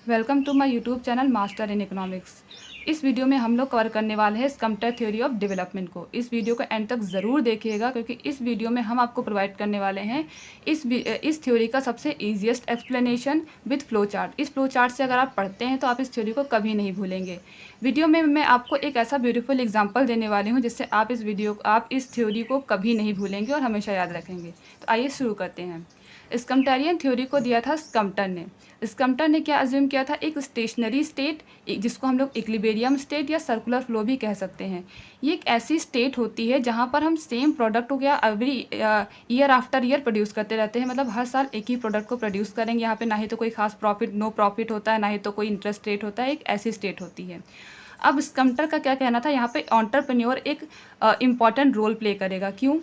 Welcome to my YouTube channel Master in Economics. इस video में हम लोग कवर करने वाले हैं स्कम्टर थ्योरी ऑफ डेवलपमेंट को। इस वीडियो को एंड तक ज़रूर देखिएगा क्योंकि इस वीडियो में हम आपको प्रोवाइड करने वाले हैं इस थ्योरी का सबसे easiest explanation with flow chart. इस फ्लो चार्ट से अगर आप पढ़ते हैं तो आप इस थ्योरी को कभी नहीं भूलेंगे। वीडियो में मैं आपको एक ऐसा ब्यूटीफुल एग्जाम्पल देने वाली हूँ जिससे आप इस थ्योरी को कभी नहीं भूलेंगे और हमेशा याद रखेंगे। तो आइए शुरू करते हैं। स्कम्टरियन थ्योरी को दिया था स्कम्टर ने। स्कम्टर ने क्या अज्यूम किया था, एक स्टेशनरी स्टेट जिसको हम लोग इक्विलिब्रियम स्टेट या सर्कुलर फ्लो भी कह सकते हैं। ये एक ऐसी स्टेट होती है जहाँ पर हम सेम प्रोडक्ट हो गया every year after year produce करते रहते हैं। मतलब हर साल एक ही प्रोडक्ट को प्रोड्यूस करेंगे। यहाँ पे ना ही तो कोई खास नो प्रॉफिट होता है, ना ही तो कोई इंटरेस्ट रेट होता है। एक ऐसी स्टेट होती है। अब स्कम्टर का क्या कहना था, यहाँ पे एंटरप्रेन्योर एक इम्पॉर्टेंट रोल प्ले करेगा। क्यों?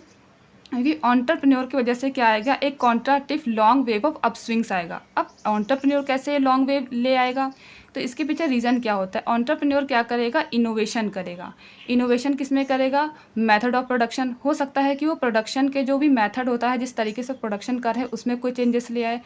क्योंकि एंटरप्रेन्योर की वजह से क्या आएगा, एक कॉन्ट्राक्टिव लॉन्ग वेव ऑफ अपस्विंग्स आएगा। अब एंटरप्रेन्योर कैसे लॉन्ग वेव ले आएगा, तो इसके पीछे रीज़न क्या होता है। एंटरप्रेन्योर क्या करेगा, इनोवेशन करेगा। इनोवेशन किस में करेगा, मेथड ऑफ प्रोडक्शन। हो सकता है कि वो प्रोडक्शन के जो भी मेथड होता है, जिस तरीके से प्रोडक्शन कर रहे हैं उसमें कोई चेंजेस ले आए,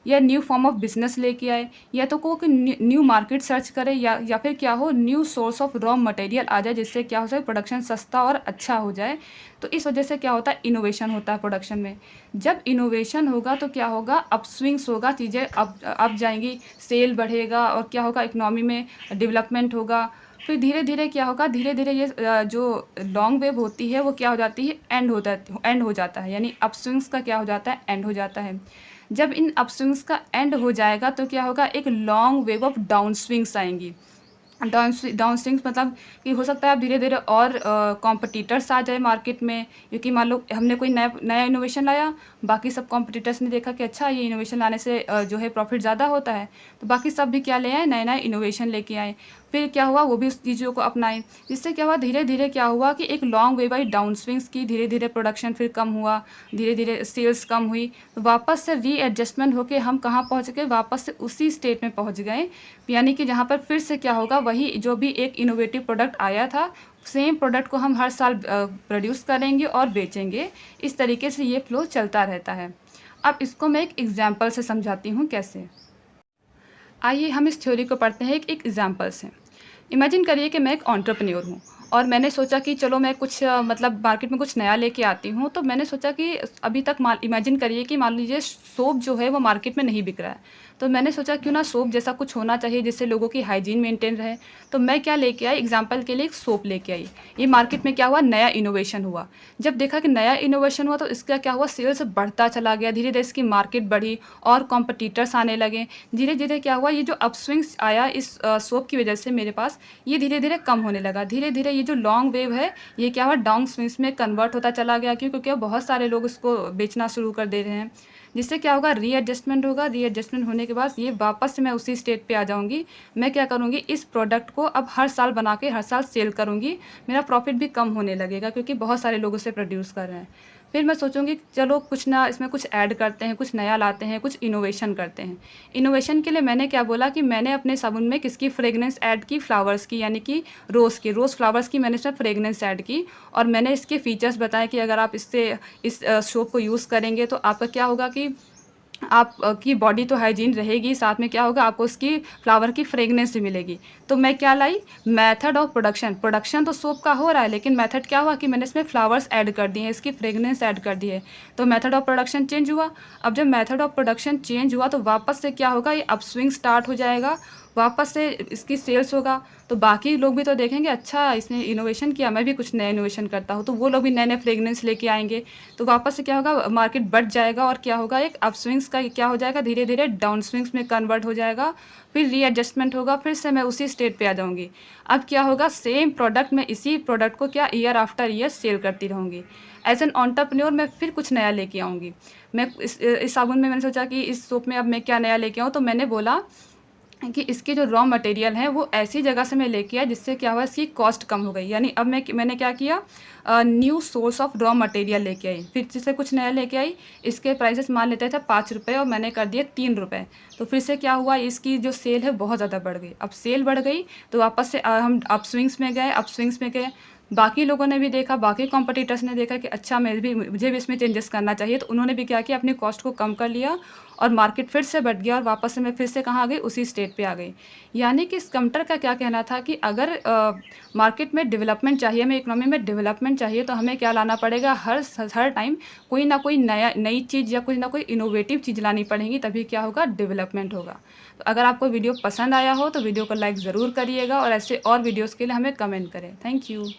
या न्यू फॉर्म ऑफ बिजनेस लेके आए, या तो कोई न्यू मार्केट सर्च करे, या फिर क्या हो, new source of raw material आ जाए जिससे क्या हो जाए प्रोडक्शन सस्ता और अच्छा हो जाए। तो इस वजह से क्या होता है, इनोवेशन होता है प्रोडक्शन में। जब इनोवेशन होगा तो क्या होगा, अपस्विंग्स होगा, चीज़ें अप जाएंगी, सेल बढ़ेगा और क्या होगा, इकोनॉमी में डेवलपमेंट होगा। फिर धीरे धीरे क्या होगा, धीरे धीरे ये जो लॉन्ग वेव होती है वो क्या हो जाती है, एंड हो जाता है। यानी अपस्विंग्स का क्या हो जाता है, एंड हो जाता है। जब इन अपस्विंग्स का एंड हो जाएगा तो क्या होगा, एक long wave of down swings आएंगी। डाउन स्विंग्स मतलब कि हो सकता है अब धीरे धीरे और कॉम्पिटिटर्स आ जाए मार्केट में। क्योंकि मान लो हमने कोई नया इनोवेशन लाया, बाकी सब कॉम्पिटिटर्स ने देखा कि अच्छा ये इनोवेशन लाने से जो है प्रॉफिट ज़्यादा होता है, तो बाकी सब भी क्या ले आए, नए नए इनोवेशन लेके आए। फिर क्या हुआ, वो भी उस चीज़ों को अपनाए, जिससे क्या हुआ, धीरे धीरे क्या हुआ कि एक long way by down swings की, धीरे धीरे प्रोडक्शन फिर कम हुआ, धीरे धीरे सेल्स कम हुई, तो वापस से रीएडजस्टमेंट होके हम कहाँ पहुँच गए, वापस से उसी स्टेट में पहुँच गए। यानी कि जहाँ पर फिर से क्या होगा, वही जो भी एक इनोवेटिव प्रोडक्ट आया था, सेम प्रोडक्ट को हम हर साल प्रोड्यूस करेंगे और बेचेंगे। इस तरीके से ये फ्लो चलता रहता है। अब इसको मैं एक एग्जाम्पल से समझाती हूँ कैसे। आइए हम इस थ्योरी को पढ़ते हैं एक एग्जाम्पल से। इमेजिन करिए कि मैं एक एंटरप्रेन्योर हूँ और मैंने सोचा कि चलो मैं कुछ मतलब मार्केट में कुछ नया लेके आती हूँ। तो मैंने सोचा कि अभी तक इमेजिन करिए कि मान लीजिए सोप जो है वो मार्केट में नहीं बिक रहा है। तो मैंने सोचा क्यों ना सोप जैसा कुछ होना चाहिए जिससे लोगों की हाइजीन मेंटेन रहे। तो मैं क्या लेके आई, एग्जाम्पल के लिए एक सोप लेके आई। ये मार्केट में क्या हुआ, नया इनोवेशन हुआ। जब देखा कि नया इनोवेशन हुआ तो इसका क्या हुआ, सेल्स बढ़ता चला गया, धीरे धीरे इसकी मार्केट बढ़ी और कॉम्पिटिटर्स आने लगे। धीरे धीरे क्या हुआ, ये जो अपस्विंग्स आया इस सोप की वजह से मेरे पास, ये धीरे धीरे कम होने लगा। धीरे धीरे ये जो लॉन्ग वेव है ये क्या हुआ, डाउन स्विंग्स में कन्वर्ट होता चला गया। क्योंकि बहुत सारे लोग इसको बेचना शुरू कर दे रहे हैं, जिससे क्या होगा, रीएडजस्टमेंट होगा। रीएडजस्टमेंट होने के बाद ये वापस से मैं उसी स्टेट पे आ जाऊंगी। मैं क्या करूंगी, इस प्रोडक्ट को अब हर साल बना के हर साल सेल करूंगी। मेरा प्रॉफिट भी कम होने लगेगा क्योंकि बहुत सारे लोग उसे प्रोड्यूस कर रहे हैं। फिर मैं सोचूंगी चलो कुछ ना इसमें कुछ ऐड करते हैं, कुछ नया लाते हैं, कुछ इनोवेशन करते हैं। इनोवेशन के लिए मैंने क्या बोला कि मैंने अपने साबुन में किसकी फ्रेगनेंस ऐड की, फ्लावर्स की, यानी कि रोज़ फ्लावर्स की मैंने इसमें फ्रेगनेंस ऐड की। और मैंने इसके फीचर्स बताए कि अगर आप इस सोप को यूज़ करेंगे तो आपका क्या होगा कि आपकी बॉडी तो हाइजीन रहेगी, साथ में क्या होगा, आपको उसकी फ्लावर की फ्रेगनेंस भी मिलेगी। तो मैं क्या लाई, मेथड ऑफ प्रोडक्शन तो सोप का हो रहा है, लेकिन मेथड क्या हुआ कि मैंने इसमें फ्लावर्स ऐड कर दिए हैं, इसकी फ्रेगनेंस ऐड कर दी है। तो मेथड ऑफ प्रोडक्शन चेंज हुआ। अब जब मेथड ऑफ प्रोडक्शन चेंज हुआ तो वापस से क्या होगा, ये अपस्विंग स्टार्ट हो जाएगा, वापस से इसकी सेल्स होगा। तो बाकी लोग भी तो देखेंगे अच्छा इसने इनोवेशन किया, मैं भी कुछ नया इनोवेशन करता हूँ, तो वो लोग भी नए नए फ्रेगनेंस लेके आएंगे। तो वापस से क्या होगा, मार्केट बढ़ जाएगा और क्या होगा, एक अपस्विंग्स का क्या हो जाएगा, धीरे धीरे डाउन स्विंग्स में कन्वर्ट हो जाएगा। फिर रीएडजस्टमेंट होगा, फिर से मैं उसी स्टेट पे आ जाऊँगी। अब क्या होगा, सेम प्रोडक्ट में इसी प्रोडक्ट को क्या ईयर आफ्टर ईयर सेल करती रहूँगी। एज एन एंटरप्रेन्योर मैं फिर कुछ नया लेके आऊँगी। मैं इस साबुन में मैंने सोचा कि इस सोप में अब मैं क्या नया लेके आऊँ, तो मैंने बोला कि इसके जो रॉ मटेरियल हैं वो ऐसी जगह से मैं लेके आया जिससे क्या हुआ, इसकी कॉस्ट कम हो गई। यानी अब मैंने क्या किया, new source of raw material लेके आई, फिर जिससे कुछ नया लेके आई। इसके प्राइसेस मान लेते थे 5 रुपये और मैंने कर दिए 3 रुपये। तो फिर से क्या हुआ, इसकी जो सेल है बहुत ज़्यादा बढ़ गई। अब सेल बढ़ गई तो वापस से हम अपस्विंग्स में गए। बाकी लोगों ने भी देखा, बाकी कॉम्पिटिटर्स ने देखा कि अच्छा मुझे भी इसमें चेंजेस करना चाहिए। तो उन्होंने भी क्या किया, अपनी कॉस्ट को कम कर लिया और मार्केट फिर से बढ़ गया और वापस से मैं फिर से कहाँ आ गई, उसी स्टेट पे आ गई। यानी कि स्कम्प्टर का क्या कहना था कि अगर मार्केट में डेवलपमेंट चाहिए, हमें इकोनॉमी में डेवलपमेंट चाहिए, तो हमें क्या लाना पड़ेगा, हर टाइम कोई ना कोई नई चीज़ या कोई ना कोई इनोवेटिव चीज़ लानी पड़ेगी, तभी क्या होगा, डेवलपमेंट होगा। तो अगर आपको वीडियो पसंद आया हो तो वीडियो को लाइक ज़रूर करिएगा और ऐसे और वीडियोज़ के लिए हमें कमेंट करें। Thank you.